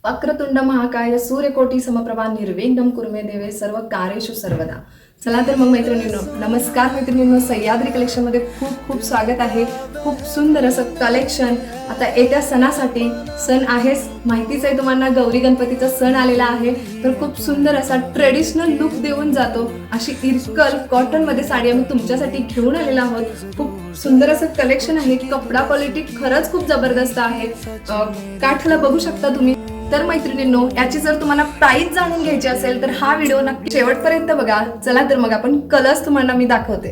वक्रतुंड महाकाय सूर्यकोटी समप्रभा निर्विघ्नं कुरु मे देवे सर्व कार्येषु सर्वदा। चला तर मग मैत्रिणींनो, नमस्कार मैत्रिणींनो, सह्याद्री कलेक्शनमध्ये खूप खूप स्वागत आहे। खूप सुंदर असं कलेक्शन आता येत्या सणासाठी, सण आहेच माहितीच आहे तुम्हाला, गौरी गणपतीचा सण आलेला आहे, तर खूप सुंदर असा ट्रेडिशनल लुक देऊन जातो अशी इरकल कॉटन मध्ये साडी आम्ही तुमच्यासाठी घेऊन आलेला आहोत। खूप सुंदर असं कलेक्शन आहे, कपडा क्वालिटी खरंच खूप जबरदस्त आहे, काठला बघू शकता तुम्ही। तर मैत्रिणींनो, याची जर तुम्हाला प्राइस जाणून घ्यायची असेल तर हा व्हिडिओ नक्की शेवटपर्यंत बघा। चला तर मग आपण कलर्स तुम्हाला मी दाखवते।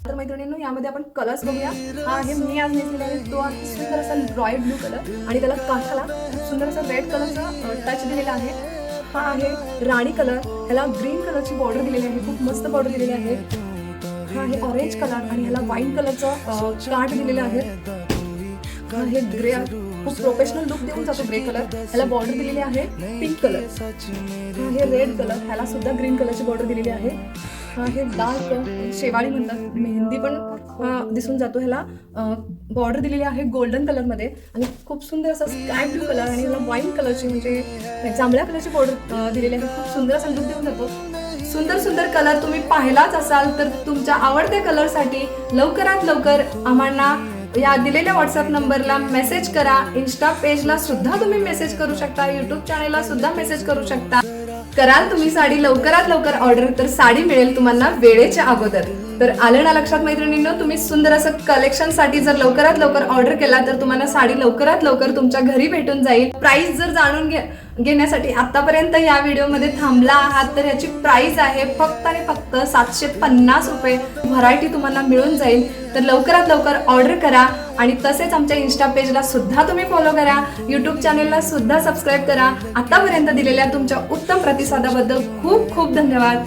तर मैत्रिणींनो, यामध्ये आपण कलर्स बघूया। हा आहे मी आज नेसलेला आहे तो आहे सुंदर असा रॉयल ब्लू कलर आणि त्याला काठाला सुंदर असा रेड कलरचा टच दिलेला आहे। हा आहे राणी कलर, ह्याला ग्रीन कलरची बॉर्डर दिलेली आहे, खूप मस्त बॉर्डर दिलेली आहे। हा आहे ऑरेंज कलर आणि ह्याला व्हाईट कलरचा काठ दिलेला आहे। हा आहे ग्रे, खूप प्रोफेशनल लुक देऊन जातो ग्रे कलर, ह्याला बॉर्डर दिलेली आहे पिंक कलर। हा आहे रेड कलर, ह्याला सुद्धा ग्रीन कलरची बॉर्डर दिलेली आहे। हा आहे डार्क शेवाळी म्हणतात, मेहंदी पण दिसून जातो, ह्याला बॉर्डर दिलेली आहे गोल्डन कलर मध्ये आणि खूप सुंदर असा स्काय ब्लू कलर आणि ह्याला व्हाईट कलरची म्हणजे जांभळ्या कलरची बॉर्डर दिलेली आहे। खूप सुंदर असा लुक देऊन जातो। सुंदर सुंदर कलर तुम्ही पाहिलाच असाल तर तुमच्या आवडत्या कलरसाठी लवकरात लवकर आम्हाला या दिलेल्या व्हॉट्सअप नंबरला मेसेज करा। इन्स्टा पेजला सुद्धा तुम्ही मेसेज करू शकता, यूट्यूब चॅनेलला सुद्धा मेसेज करू शकता। कराल तुम्ही साडी लवकरात लवकर ऑर्डर तर साडी मिळेल तुम्हाला वेळेच्या अगोदर। तर आलं ना लक्षात मैत्रिणींनो, तुम्ही सुंदर असं कलेक्शन साठी जर लवकरात लवकर ऑर्डर केला तर तुम्हाला साडी लवकरात लवकर तुमच्या घरी भेटून जाईल। प्राइस जर जाणून घेण्यासाठी आतापर्यंत या व्हिडिओमध्ये थांबला आहात तर याची प्राइस आहे फक्त आणि फक्त 750 रुपये। व्हरायटी तुम्हाला मिळून जाईल, तर लवकरात लवकर ऑर्डर करा आणि तसेच आमच्या इन्स्टा पेजला सुद्धा तुम्ही फॉलो करा, यूट्यूब चॅनेलला सुद्धा सबस्क्राईब करा। आतापर्यंत दिलेल्या तुमच्या उत्तम प्रतिसादाबद्दल खूप खूप धन्यवाद।